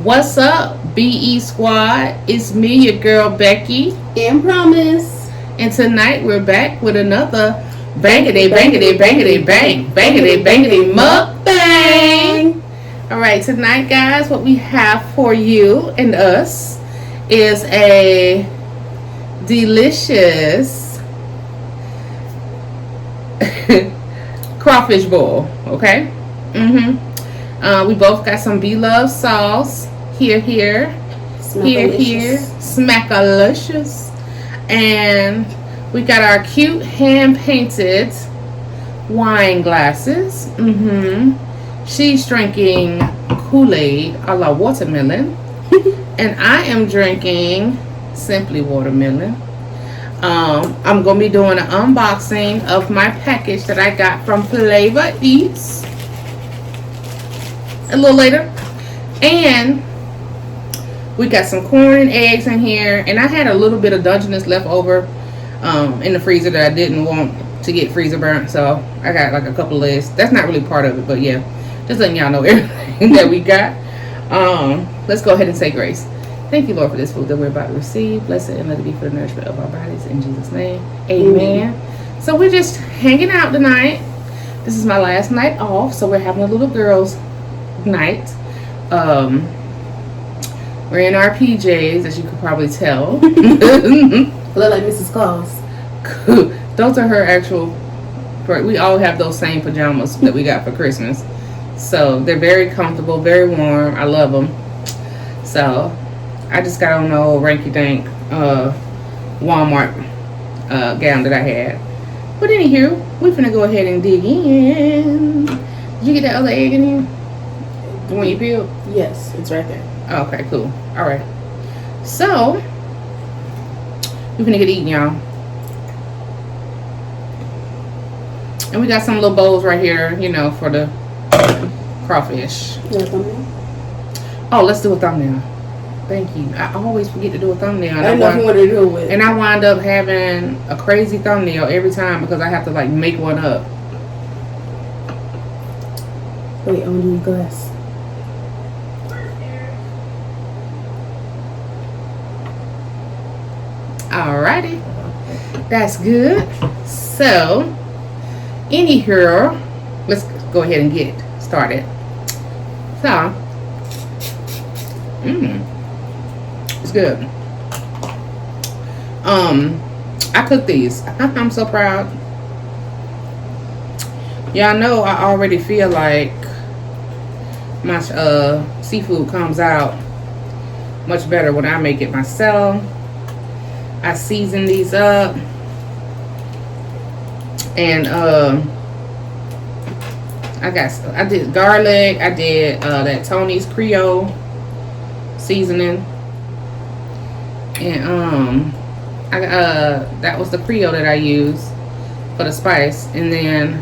What's up, BE Squad? It's me, your girl Becky. And Promise. And tonight we're back with another bangity, bangity, bangity, bang, bangity, bangity mukbang. Alright, tonight, guys, what we have for you and us is a delicious crawfish boil, okay? We both got some Bloves sauce. Here. Smackalicious. And we got our cute hand-painted wine glasses. She's drinking Kool-Aid a la watermelon. And I am drinking simply watermelon. I'm going to be doing an unboxing of my package that I got from Flavor Eats a little later. And we got some corn and eggs in here. And I had a little bit of Dungeness left over in the freezer that I didn't want to get freezer burnt. So I got like a couple of legs. That's not really part of it, but yeah. Just letting y'all know everything that we got. Let's go ahead and say grace. Thank you, Lord, for this food that we're about to receive. Bless it and let it be for the nourishment of our bodies. In Jesus' name, amen. So we're just hanging out tonight. This is my last night off, so we're having a little girls' night. We're in our PJs, as you could probably tell. Look like Mrs. Claus. Those are her actual. We all have those same pajamas that we got for Christmas. So they're very comfortable, very warm. I love them. So I just got on the old ranky-dank Walmart gown that I had. But anywho, we're finna go ahead and dig in. Did you get that other egg in here? The one you peeled? Yes, it's right there. Okay, cool. All right. So we're finna get eating, y'all. And we got some little bowls right here, you know, for the crawfish. Oh, let's do a thumbnail. Thank you. I always forget to do a thumbnail. I don't know what to do with. And I wind up having a crazy thumbnail every time because I have to like make one up. Wait, I'm doing glass. Alrighty. That's good. So, anyhow, let's go ahead and get started. So, it's good. I cooked these. I'm so proud. Y'all know I already feel like my seafood comes out much better when I make it myself. I season these up. And I did garlic. I did that Tony's Creole seasoning, and that was the Creole that I used for the spice. And then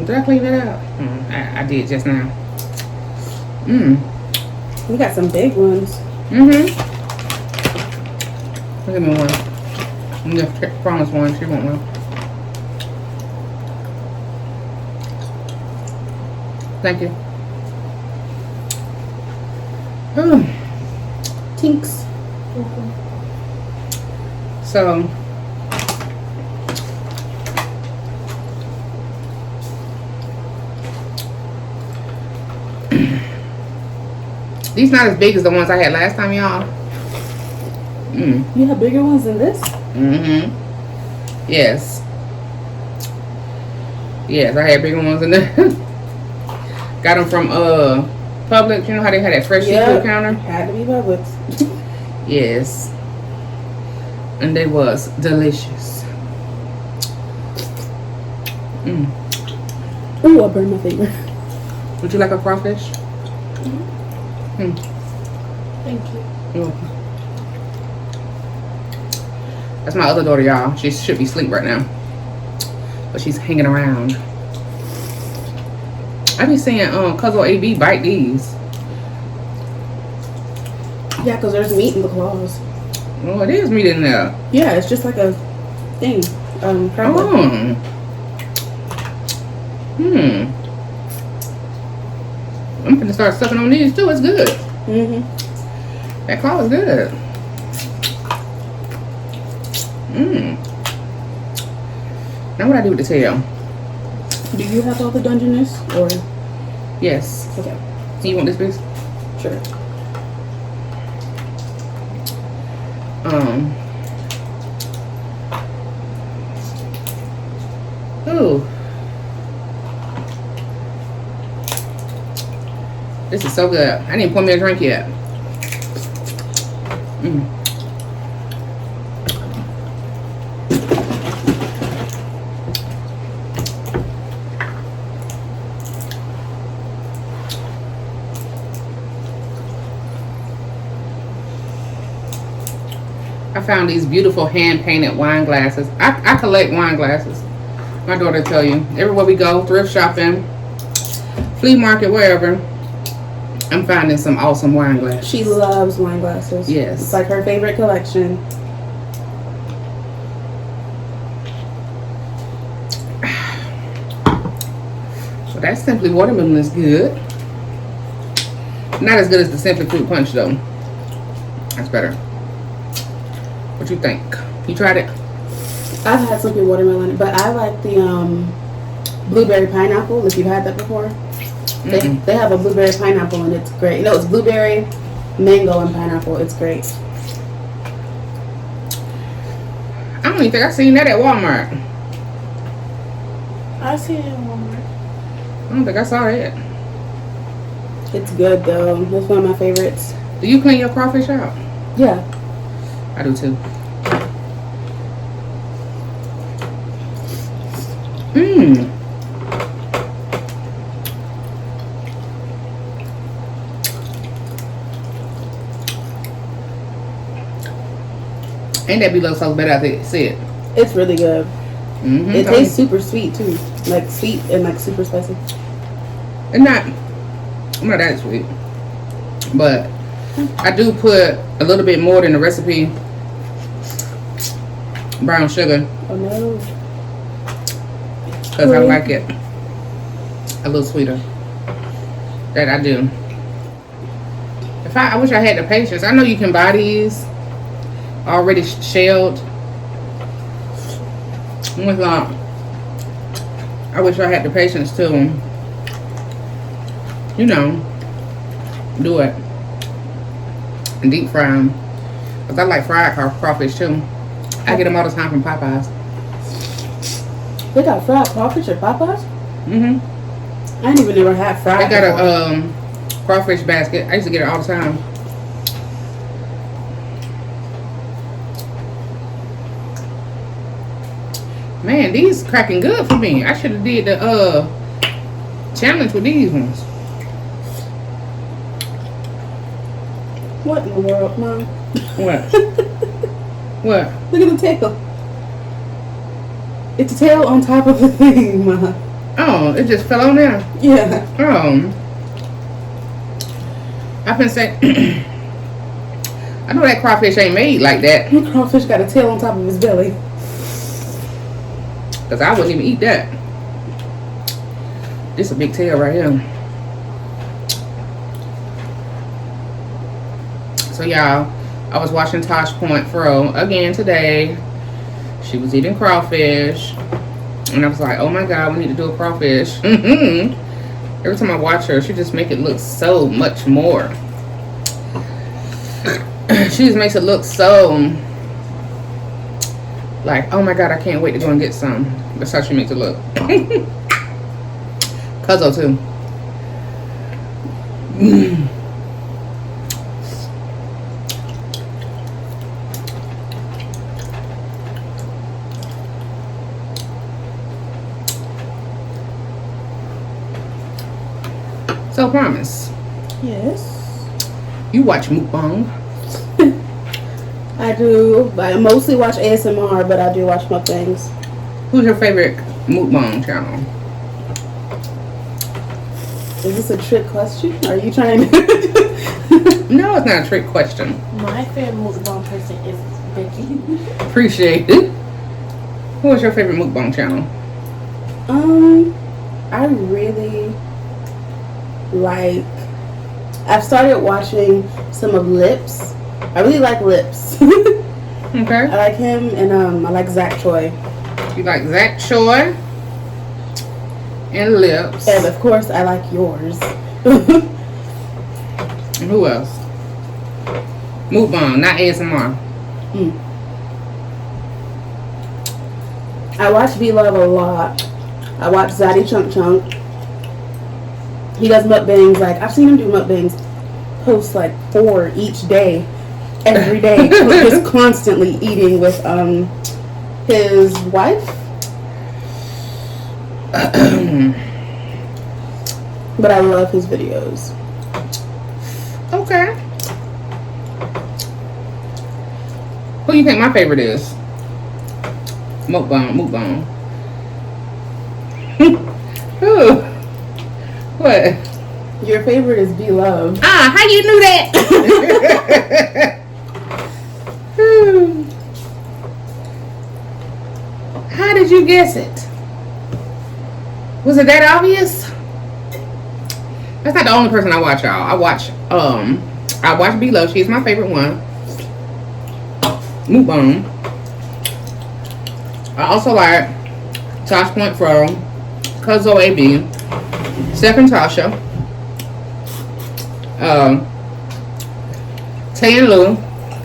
did I clean it out? I did just now. We got some big ones. Look at me one. I'm just promise one. She won't one. Thank you. Tinks. So these not as big as the ones I had last time, y'all. You have bigger ones than this? Yes. Yes, I had bigger ones than that. Got them from Publix. You know how they had that fresh seafood counter? Had to be Publix. Yes. And they was delicious. Ooh, I burned my finger. Would you like a crawfish? Thank you. You're welcome. That's my other daughter, y'all. She should be asleep right now, but she's hanging around. I be saying, Cuzzo AB bite these. Yeah, because there's meat in the claws. Oh, it is meat in there. Yeah, it's just like a thing. can start sucking on these too. It's good. That claw is good. Now what I do with the tail? Do you have all the Dungeness or? Yes. Okay. So you want this piece? Sure. Ooh. This is so good. I didn't pour me a drink yet. I found these beautiful hand-painted wine glasses. I collect wine glasses. My daughter tell you. Everywhere we go, thrift shopping, flea market, wherever, I'm finding some awesome wine glasses. She loves wine glasses. Yes. It's like her favorite collection. So that Simply Watermelon is good. Not as good as the Simply Fruit Punch though. That's better. What you think? You tried it? I've had Simply Watermelon, but I like the blueberry pineapple. If you've had that before, they have a blueberry pineapple and it's great. No, it's blueberry, mango, and pineapple. It's great. I don't even think I've seen that at Walmart. I see it at Walmart. I don't think I saw it. It's good though. It's one of my favorites. Do you clean your crawfish out? Yeah. I do too. Ain't that below sauce better? I see it. It's really good. It tastes super sweet too. Like sweet and like super spicy. I'm not that sweet. But I do put a little bit more than the recipe brown sugar. Oh no. Because I like it a little sweeter. That I do. I wish I had the patience. I know you can buy these already shelled. I wish I had the patience to, you know, do it and deep fry them. Because I like fried crawfish too. I get them all the time from Popeyes. They got fried crawfish at Popeyes? I ain't even never had fried. They got a crawfish basket. I used to get it all the time. Man, these cracking good for me. I should have did the challenge with these ones. What in the world, Mom? What? What? Look at the tail. It's a tail on top of the thing, Mom. Oh, it just fell on there? Yeah. I've been saying, I know that crawfish ain't made like that. The crawfish got a tail on top of his belly. Because I wouldn't even eat that. This is a big tail right here. So y'all, I was watching Tosh Point Fro again today. She was eating crawfish. And I was like, oh my God, we need to do a crawfish. Every time I watch her, she just make it look so much more. She just makes it look so like, oh my God, I can't wait to go and get some. That's how she makes it look. Cuzzo too. So Promise. Yes. You watch Mukbang. I do. I mostly watch ASMR, but I do watch mukbangs. Who's your favorite Mukbang channel? Is this a trick question? Are you trying to... No, it's not a trick question. My favorite mukbang person is Becky. Appreciate it. Who is your favorite Mukbang channel? I really like I've started watching some of Lips. I really like Lips. Okay. I like him, and I like Zach Choi. You like Zach Choi and Lips. And of course, I like yours. And who else? Mukbang, not ASMR. I watch V-Love a lot. I watch Zaddy Chunk Chunk. He does mukbangs. Like, I've seen him do mukbangs, post like 4 each day, every day, just constantly eating with his wife. But I love his videos. Okay. Who do you think my favorite is? Mukbang. Who? What? Your favorite is V-Love. Ah, how you knew that? How did you guess it? Was it that obvious? That's not the only person I watch, y'all. I watch B-Love. She's my favorite one. Mukbang. I also like Tosh Point Fro, Cuzzo AB, Steph and Tasha, Tay and Lou,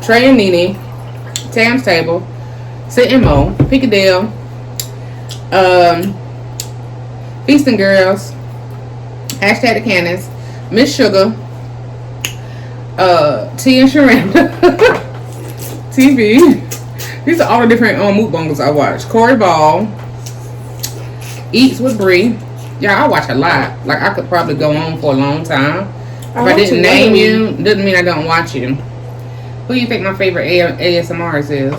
Trey and Nene, Tam's Table, Sit and Mo, Piccadilly, Feasting Girls, Hashtag the Cannons, Miss Sugar, T and Sharanda, TV. These are all the different mukbangers I watch. Corey Ball, Eats with Bree. Yeah, I watch a lot. Like, I could probably go on for a long time. If I didn't name you, doesn't mean I don't watch you. Who do you think my favorite ASMRs is?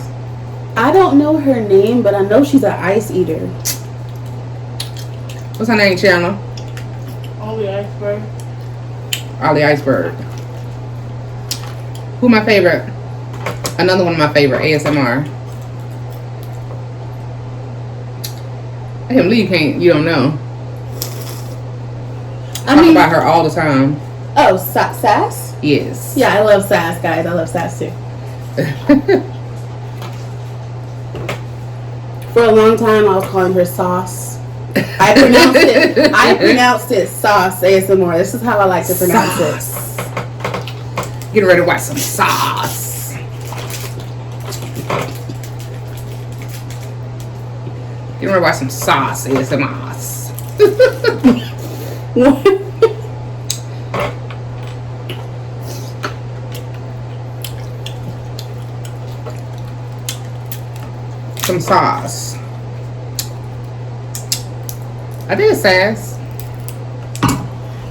I don't know her name, but I know she's an ice eater. What's her name, Chandler? Only Iceberg. Ollie Iceberg. Who my favorite? Another one of my favorite ASMR. I can't believe you don't know. I talk about her all the time. Oh, Sass? Yes. Yeah, I love Sass, guys. I love Sass too. For a long time, I was calling her Sauce. I pronounced it Sauce ASMR. This is how I like to pronounce it. Getting ready to watch some sauce. Getting ready to watch some sauce ASMR. Some sauce. I think it's Sass.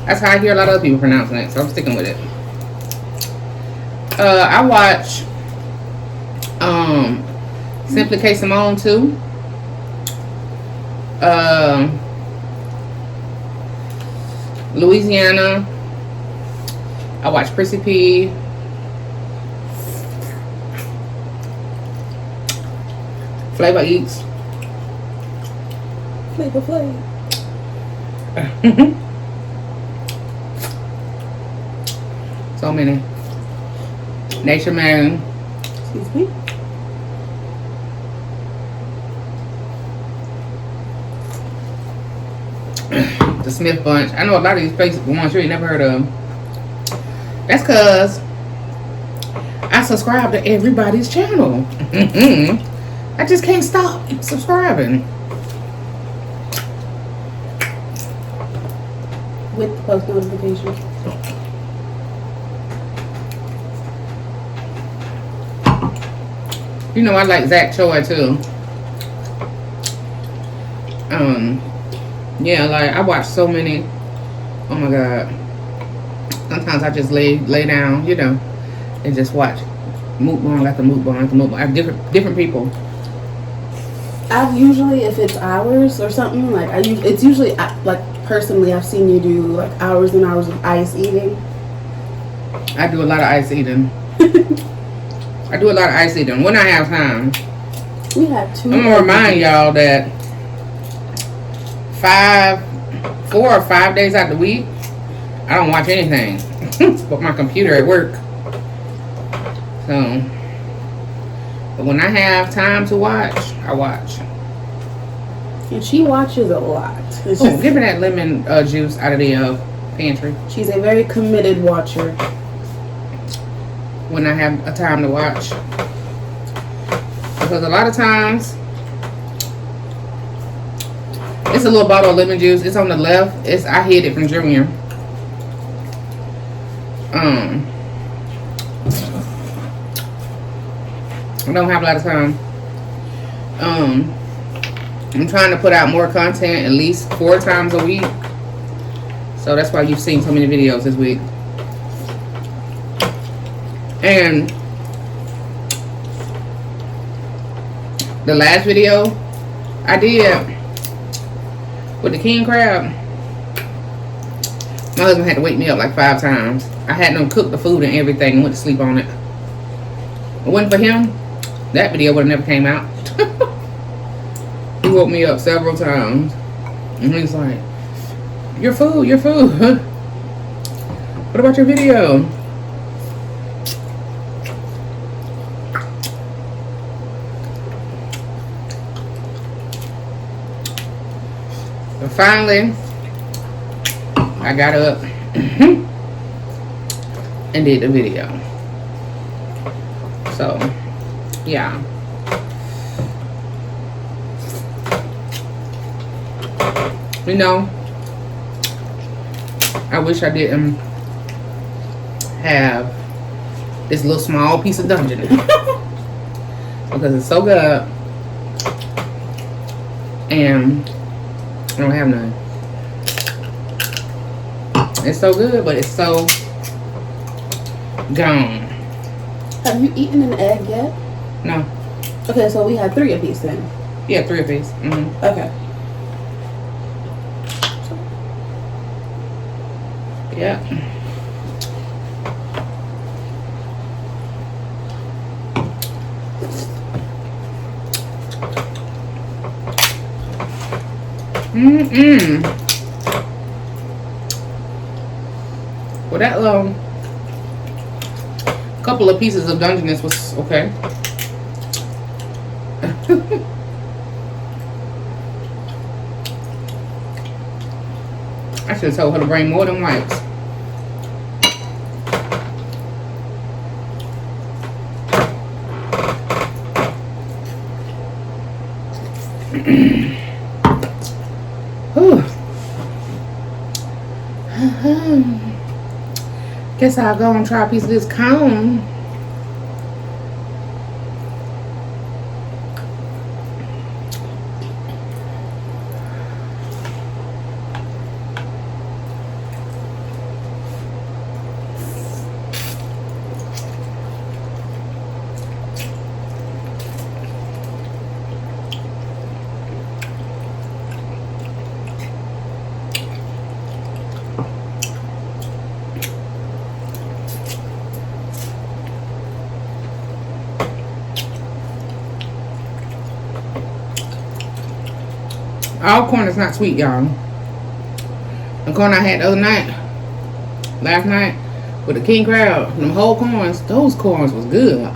That's how I hear a lot of other people pronouncing it, so I'm sticking with it. I watch Simply K Simone too. Louisiana. I watch Prissy P. Flavor Eats. Flavor. So many. Nature Man. Excuse me. The Smith Bunch. I know a lot of these places, ones you ain't never heard of. That's cause I subscribe to everybody's channel. I just can't stop subscribing. With the post notification. You know I like Zach Choi too. Yeah, like I watch so many. Oh my god. Sometimes I just lay down, you know, and just watch mukbang after mukbang after mukbang. Different people. I've usually, if it's hours or something, like it's usually like personally, I've seen you do like hours and hours of ice eating. I do a lot of ice eating. I do a lot of ice eating when I have time. We had 2. I'm gonna remind y'all that 4 or 5 days out the week, I don't watch anything. but my computer at work. So, but when I have time to watch, I watch. And she watches a lot. It's Oh, just- give me that lemon juice out of the pantry. she's a very committed watcher. When I have a time to watch. Because a lot of times, it's a little bottle of lemon juice. It's on the left. I hid it from Junior. I don't have a lot of time. I'm trying to put out more content at least 4 times a week. So that's why you've seen so many videos this week. And the last video I did with the king crab, my husband had to wake me up like 5 times. I had them cook the food and everything and went to sleep on it. If it wasn't for him, that video would have never came out. He woke me up several times. And he's like, your food, your food. What about your video? But finally, I got up and did the video. So, yeah. You know, I wish I didn't have this little small piece of dungeon because it's so good and I don't have none. It's so good, but it's so gone. Have you eaten an egg yet? No. Okay, so we had 3 apiece then. Yeah, 3 apiece. Mm-hmm. Okay. Yeah. Well, that couple of pieces of Dungeness was okay. I should have told her to bring more than wipes. Guess I'll go and try a piece of this cone. All corn is not sweet, y'all. The corn I had the other night, last night, with the king crab, them whole corns, those corns was good.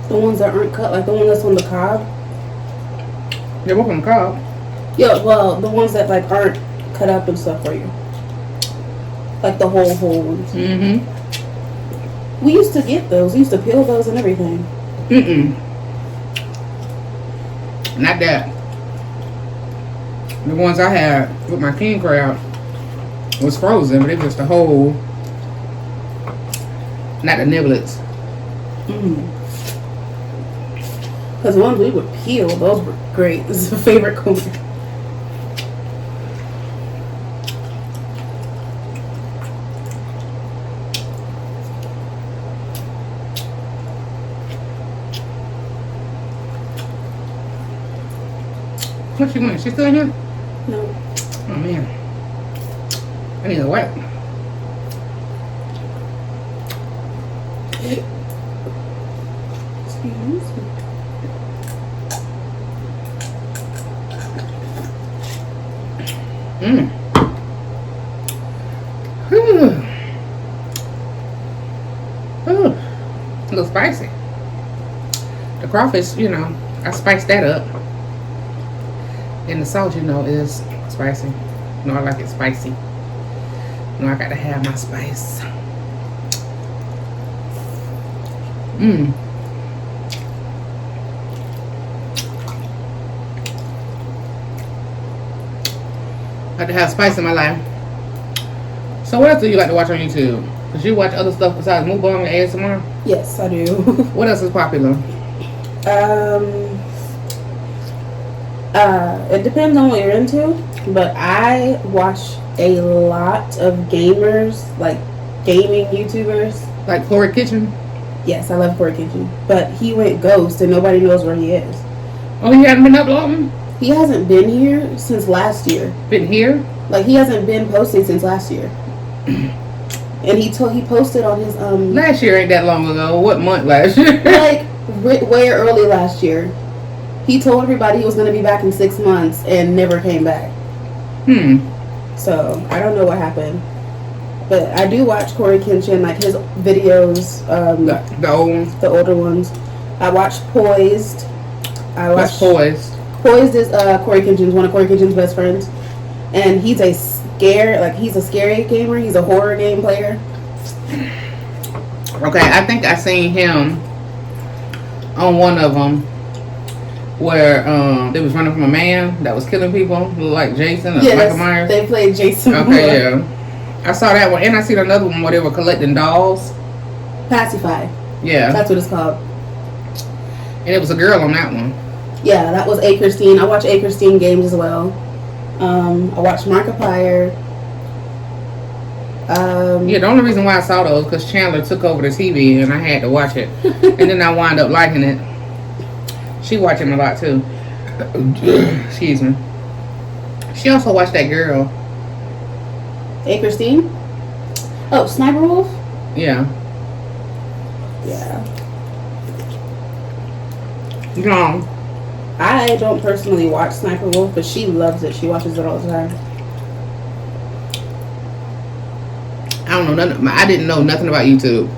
The ones that aren't cut, like the one that's on the cob? They're both on the cob. Yeah, well, the ones that like aren't cut up and stuff for you. Like the whole ones. Mm-hmm. We used to get those. We used to peel those and everything. Mm-mm. Not that. The ones I had with my king crab was frozen, but it was just the whole, not the niblets. Because the ones we would peel, those were great. This is a favorite corn. What she went? She still in here? No. Oh man. I need a wipe. Excuse me. little spicy. The crawfish, you know, I spiced that up. And the salt, you know, is spicy. You know, I like it spicy. You know, I got to have my spice. Mmm. I like to have spice in my life. So what else do you like to watch on YouTube? Because you watch other stuff besides Mukbang and ASMR? Yes, I do. What else is popular? It depends on what you're into, but I watch a lot of gamers, like gaming YouTubers. Like Corey Kitchen? Yes, I love Corey Kitchen, but he went ghost and nobody knows where he is. Oh, he hasn't been uploading? He hasn't been here since last year. Been here? Like, he hasn't been posting since last year. And he posted on his Last year ain't that long ago. What month last year? like way early last year. He told everybody he was going to be back in 6 months and never came back. So I don't know what happened, but I do watch Corey Kitchen, like his videos. The old ones. The older ones. I watch Poised. What's Poised? Poised is Corey Kitchen's, one of Corey Kitchen's best friends, and he's a scary gamer. He's a horror game player. Okay, I think I seen him on one of them where they was running from a man that was killing people, like Jason or Michael Myers. They played Jason. Okay, yeah. I saw that one, and I seen another one where they were collecting dolls. Pacify. Yeah. That's what it's called. And it was a girl on that one. Yeah, that was A. Christine. I watch A. Christine games as well. I watch Markiplier. Yeah, the only reason why I saw those because Chandler took over the TV and I had to watch it. And then I wound up liking it. She watched him a lot too. Excuse me. She also watched that girl. A. Christine? Oh, Sniper Wolf? Yeah. Yeah. No. I don't personally watch Sniper Wolf, but she loves it. She watches it all the time. I don't know nothing. I didn't know nothing about YouTube.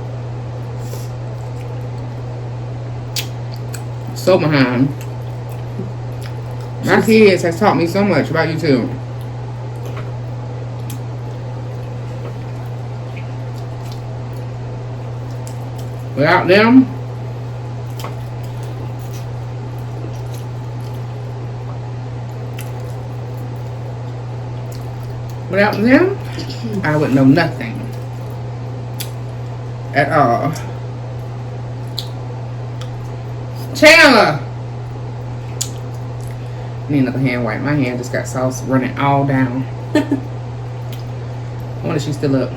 So behind. My kids has taught me so much about YouTube. Without them, I would know nothing at all. Chandler! Need another hand wipe. My hand just got sauce running all down. I wonder if she's still up.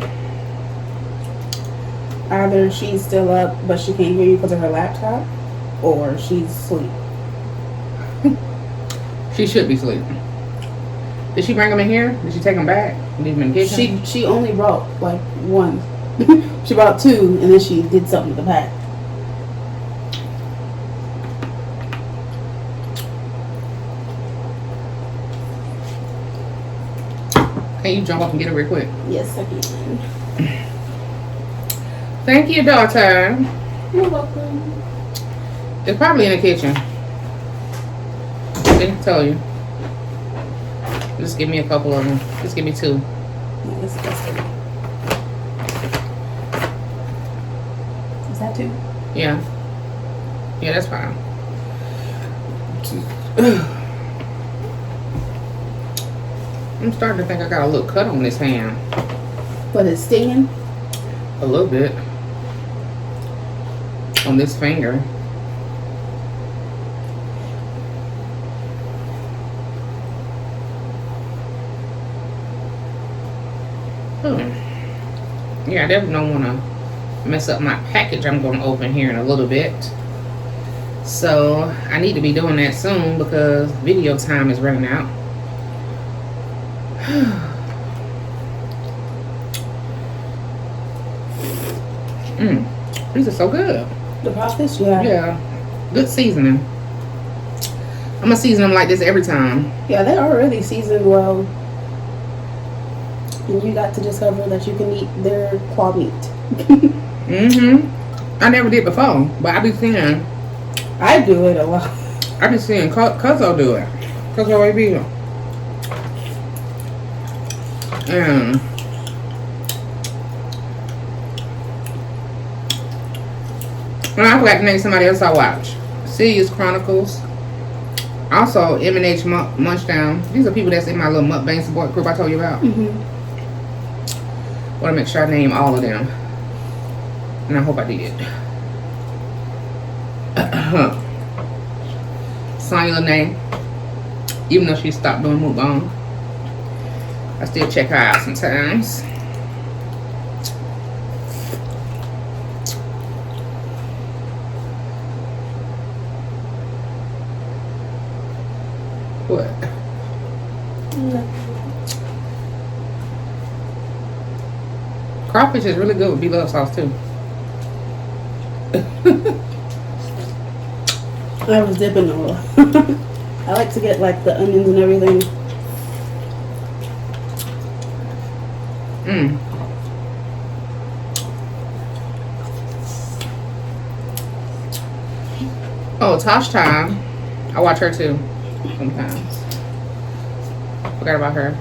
Either she's still up, but she can't hear you because of her laptop, or she's asleep. She should be asleep. Did she bring them in here? Did she take them back? Leave them in the kitchen? She only brought like one. She brought two, and then she did something with the pack. Can you jump up and get it real quick? Yes, I can. Thank you, daughter. You're welcome. It's probably in the kitchen. I didn't tell you. Just give me a couple of them. Just give me two. Yeah, that's good. Is that two? Yeah. Yeah, that's fine. I'm starting to think I got a little cut on this hand. But it's stinging? A little bit. On this finger. Yeah, I definitely don't want to mess up my package I'm going to open here in a little bit. So, I need to be doing that soon because video time is running out. These are so good. The crawfish? Yeah. Yeah. Good seasoning. I'm going to season them like this every time. Yeah, they are really seasoned well. And you got to discover that you can eat their claw meat. I never did before, but I be seeing. I do it a lot. I be seeing Cuzzo do it. Cuzzo AB. And I forgot to name somebody else I watch. Serious Chronicles. Also, M&H Munchdown. These are people that's in my little mukbang support group I told you about. Want to make sure I name all of them. And I hope I did. Sonya name. Even though she stopped doing mukbang, I still check her out sometimes. What? Crawfish is really good with Bloves sauce too. I was dipping a little. I like to get like the onions and everything. Oh, Tosh Time. I watch her too sometimes. Forgot about her.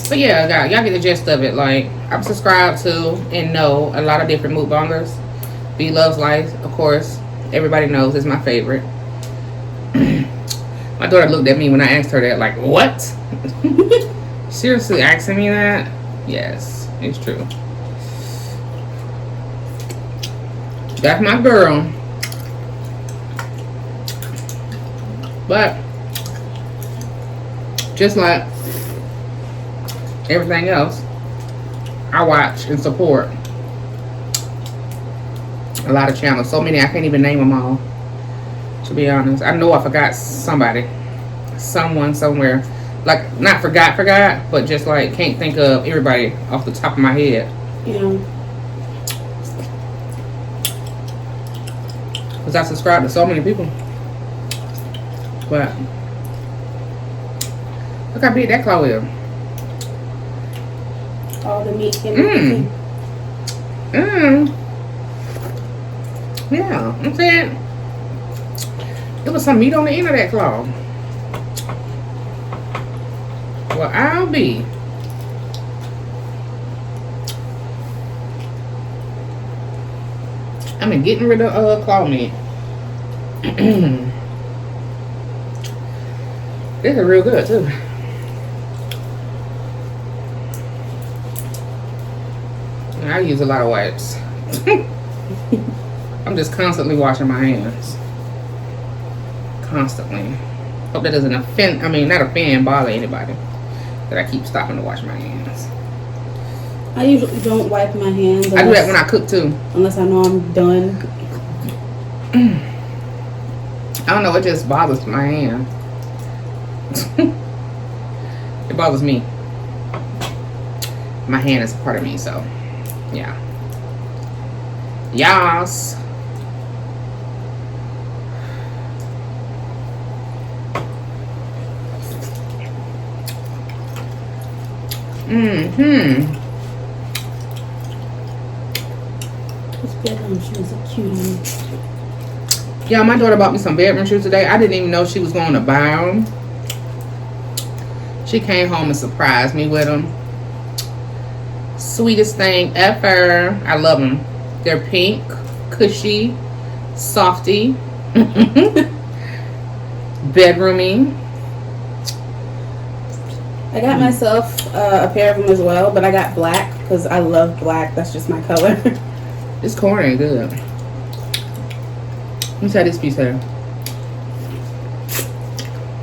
But yeah, y'all get the gist of it. Like, I'm subscribed to and know a lot of different mukbangers. Bloves Life, of course, everybody knows is my favorite. My daughter looked at me when I asked her that, like, what? Seriously asking me that? Yes, it's true. That's my girl. But just like everything else, I watch and support a lot of channels. So many I can't even name them all, to be honest. I know I forgot somebody, someone, somewhere. Like, not forgot, but just like can't think of everybody off the top of my head. Yeah. Because I subscribe to so many people. But look how big that claw is. All the meat and everything. Yeah, I'm saying there was some meat on the end of that claw. Well, I'll be. I mean, getting rid of claw meat. This is real good too. I use a lot of wipes. I'm just constantly washing my hands. Constantly. Hope that doesn't offend, not offend, bother anybody. That I keep stopping to wash my hands. I usually don't wipe my hands. I do that when I cook too. Unless I know I'm done. I don't know, it just bothers my hand. It bothers me. My hand is a part of me, so yeah. Yas. This bedroom shoes are cute on me. Yeah, my daughter bought me some bedroom shoes today. I didn't even know she was going to buy them. She came home and surprised me with them. Sweetest thing ever. I love them. They're pink, cushy, softy, bedroomy. I got myself a pair of them as well, but I got black because I love black. That's just my color. This corn ain't good. Let me try this piece here.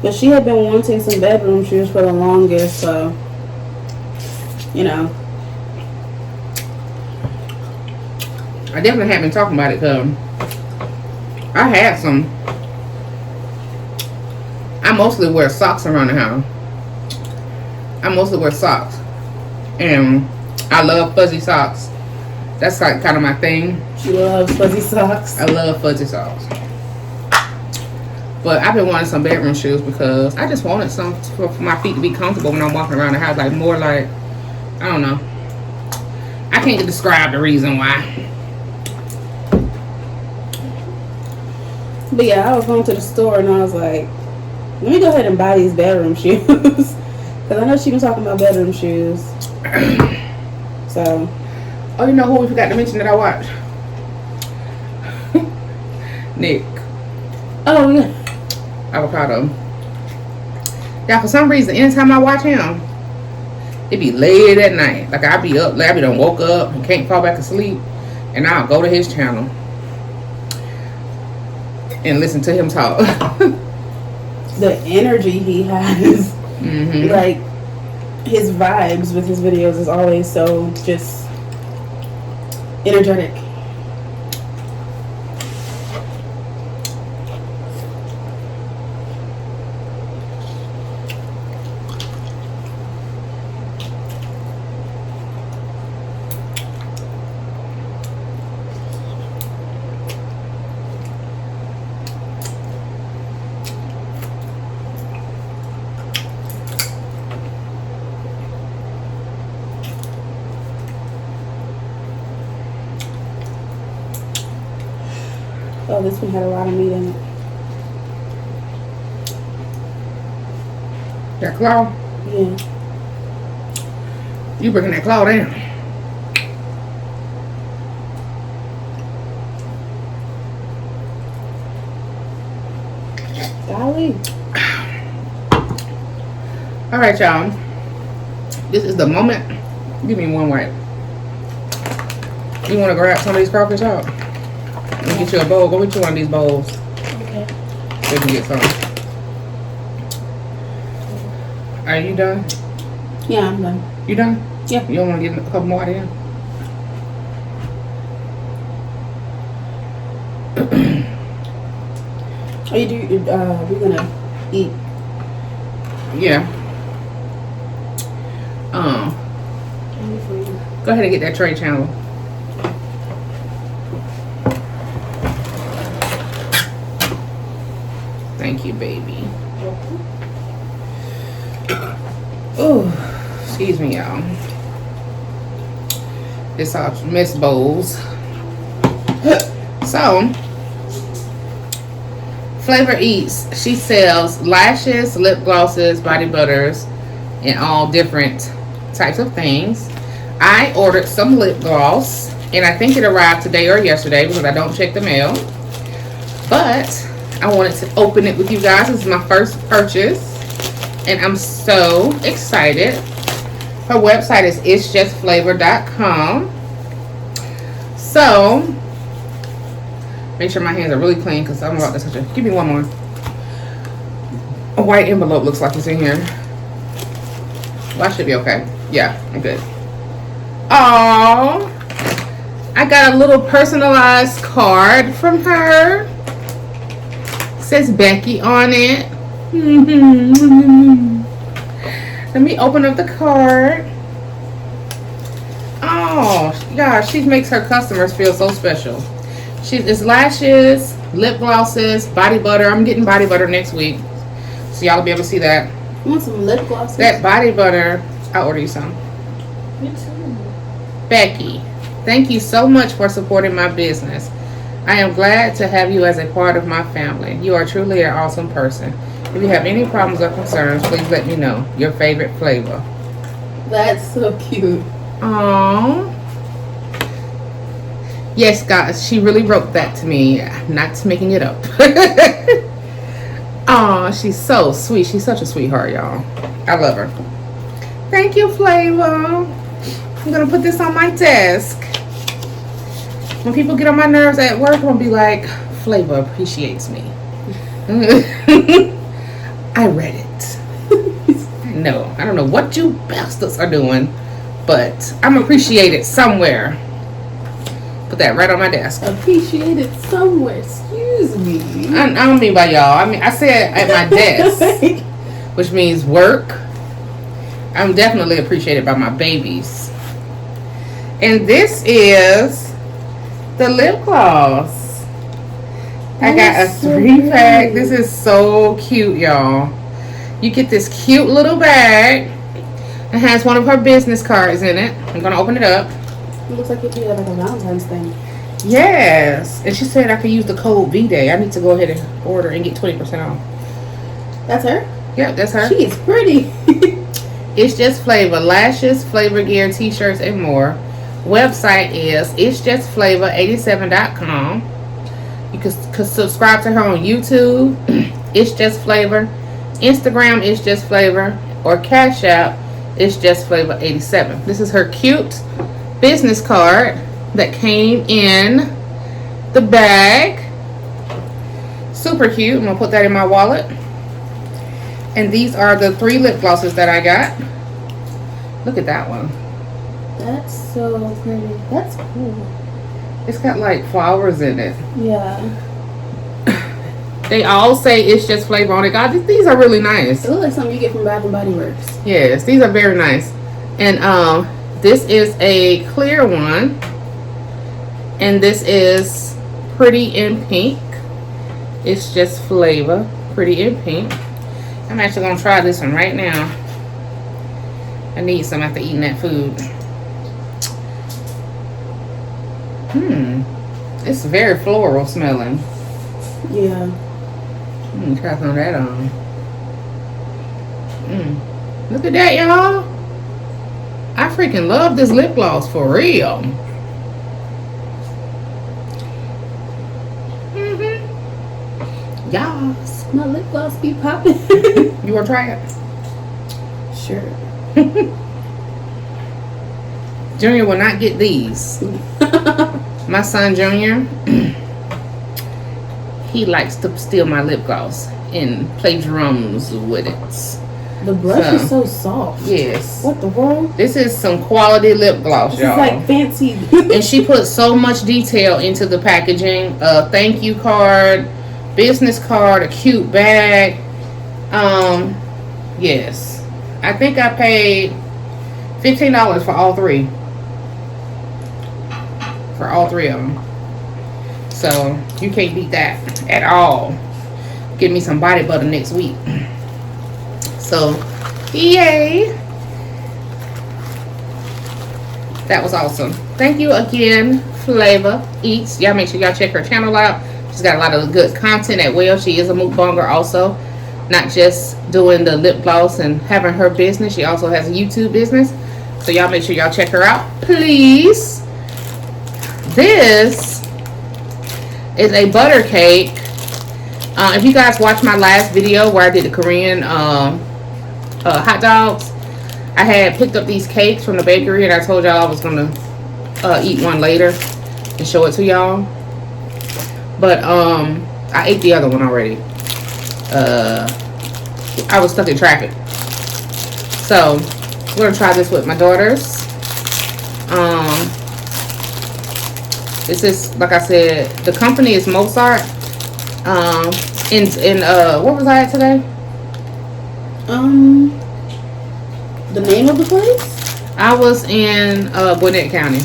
But she had been wanting some bedroom shoes for the longest, so, you know. I definitely have been talking about it because I had some. I mostly wear socks around the house. I mostly wear socks. And I love fuzzy socks. That's like kind of my thing. She loves fuzzy socks. I love fuzzy socks. But I've been wanting some bedroom shoes because I just wanted some for my feet to be comfortable when I'm walking around the house. Like more like, I don't know. I can't describe the reason why. But yeah, I was going to the store and I was like, let me go ahead and buy these bedroom shoes. Because I know she was talking about bedroom shoes. So. Oh, you know who we forgot to mention that I watched? Nick. Oh, yeah. Avocado. Yeah, for some reason, anytime I watch him, it be late at night. Like, I be up, like, I be done woke up and can't fall back asleep. And I'll go to his channel and listen to him talk. The energy he has, like his vibes with his videos is always so just energetic. Oh, this one had a lot of meat in it. That claw? Yeah. You breaking that claw down. Golly. All right, y'all. This is the moment. Give me one wipe. You want to grab some of these crawfish out? Let me get you a bowl. Go get you one of these bowls. Okay. So you can get some. Are you done? Yeah, I'm done. You done? Yeah. You don't want to get a couple more out of here? Oh, you do? We're gonna eat. Yeah. Go ahead and get that tray channel. Thank you, baby. Oh, excuse me, y'all. It's all Miss Bowls. So, Flavor Eats. She sells lashes, lip glosses, body butters, and all different types of things. I ordered some lip gloss, and I think it arrived today or yesterday because I don't check the mail. But I wanted to open it with you guys. This is my first purchase, and I'm so excited. Her website is itsjustflavor.com. So, make sure my hands are really clean because I'm about to touch it. Give me one more. A white envelope looks like it's in here. Well, I should be okay. Yeah, I'm good. Oh, I got a little personalized card from her. It says Becky on it. Let me open up the card. Oh, gosh, she makes her customers feel so special. It's lashes, lip glosses, body butter. I'm getting body butter next week, so y'all will be able to see that. You want some lip glosses? That body butter, I'll order you some. Me too. Becky, thank you so much for supporting my business. I am glad to have you as a part of my family. You are truly an awesome person. If you have any problems or concerns, please let me know. Your favorite flavor. That's so cute. Aww. Yes, guys, she really wrote that to me. Not making it up. Aw, she's so sweet. She's such a sweetheart, y'all. I love her. Thank you, Flavor. I'm going to put this on my desk. When people get on my nerves at work, I'm going to be like, Flavor appreciates me. I read it. No, I don't know what you bastards are doing, but I'm appreciated somewhere. Put that right on my desk. Appreciated somewhere. Excuse me. I don't mean by y'all. I mean, I said at my desk, which means work. I'm definitely appreciated by my babies. And this is the lip gloss. I got a 3-pack. This is so cute, y'all. You get this cute little bag. It has one of her business cards in it. I'm going to open it up. It looks like it'd be like a Valentine's thing. Yes. And she said I could use the code VDay. I need to go ahead and order and get 20% off. That's her? Yep, that's her. She is pretty. It's Just Flavor. Lashes, flavor gear, t-shirts, and more. Website is itsjustflavor87.com. You can subscribe to her on YouTube. It's Just Flavor. Instagram, It's Just Flavor. Or Cash App, It's Just Flavor 87. This is her cute business card that came in the bag. Super cute. I'm going to put that in my wallet. And these are the 3 lip glosses that I got. Look at that one. That's so pretty. That's cool. It's got like flowers in it. Yeah. They all say It's Just Flavor on it. God, these are really nice. It looks like something you get from Bath and Body Works. Yes, these are very nice. And this is a clear one. And this is Pretty in Pink. It's Just Flavor. Pretty in Pink. I'm actually going to try this one right now. I need some after eating that food. It's very floral smelling. Yeah. Try some of that on. Look at that, y'all. I freaking love this lip gloss for real. Yes. My lip gloss be popping. You want to try it? Sure. Junior will not get these. My son Junior, he likes to steal my lip gloss and play drums with it. The brush is so soft. Yes. What the world? This is some quality lip gloss, It's y'all. like fancy. And she put so much detail into the packaging. A thank you card, business card, a cute bag. Yes. I think I paid $15 for all 3. For all 3 of them. So you can't beat that at all. Give me some body butter next week. So yay. That was awesome. Thank you again, Flavor Eats. Y'all make sure y'all check her channel out. She's got a lot of good content as well. She is a mukbanger also. Not just doing the lip gloss and having her business. She also has a YouTube business. So y'all make sure y'all check her out, please. This is a butter cake. If you guys watched my last video where I did the Korean hot dogs, I had picked up these cakes from the bakery and I told y'all I was gonna eat one later and show it to y'all. But I ate the other one already. I was stuck in traffic. So we're gonna try this with my daughters. This is, like I said, the company is Mozart. What was I at today? The name of the place? I was in Gwinnett County,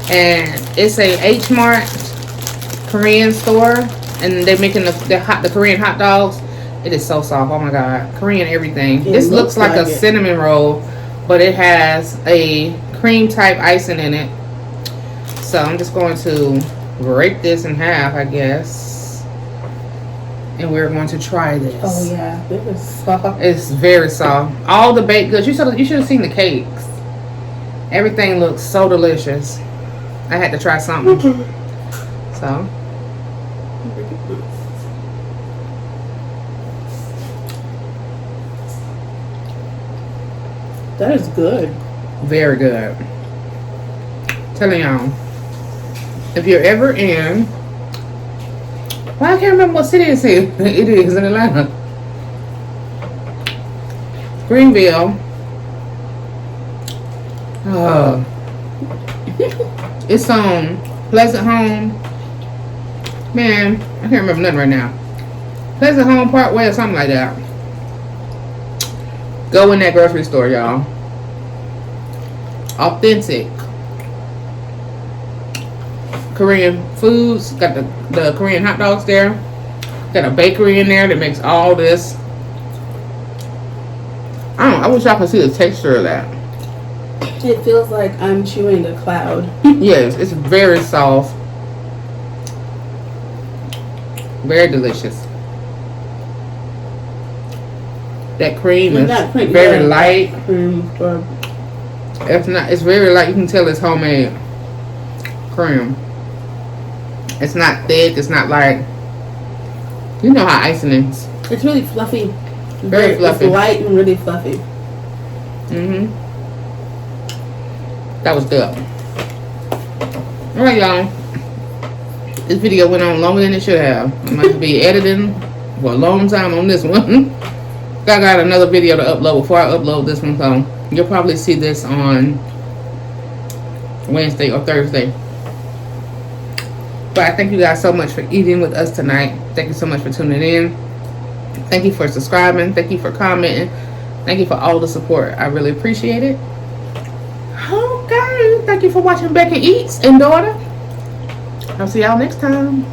and it's a H Mart Korean store, and they're making the Korean hot dogs. It is so soft. Oh my god, Korean everything. This looks like a cinnamon roll, but it has a cream type icing in it. So I'm just going to break this in half, I guess. And we're going to try this. Oh yeah, it was soft. It's very soft. All the baked goods. You should have seen the cakes. Everything looks so delicious. I had to try something. So. That is good. Very good. Telling y'all. If you're ever in, well, I can't remember what city it is in Atlanta. Greenville. It's on Pleasant Home. Man, I can't remember nothing right now. Pleasant Home Parkway or something like that. Go in that grocery store, y'all. Authentic Korean foods. Got the Korean hot dogs there. Got a bakery in there that makes all this. I wish y'all could see the texture of that. It feels like I'm chewing a cloud. Yes, it's very soft. Very delicious. That cream is Not cream, very yeah, light. Cream, but It's very light. You can tell it's homemade cream. It's not thick. It's not like, you know how icing is. it's really fluffy. Very fluffy. It's light and really fluffy. That was good. Alright, y'all. This video went on longer than it should have. I might be editing for a long time on this one. I got another video to upload before I upload this one, so you'll probably see this on Wednesday or Thursday. But I thank you guys so much for eating with us tonight. Thank you so much for tuning in. Thank you for subscribing. Thank you for commenting. Thank you for all the support. I really appreciate it. Okay. Thank you for watching Becky Eats and Daughter. I'll see y'all next time.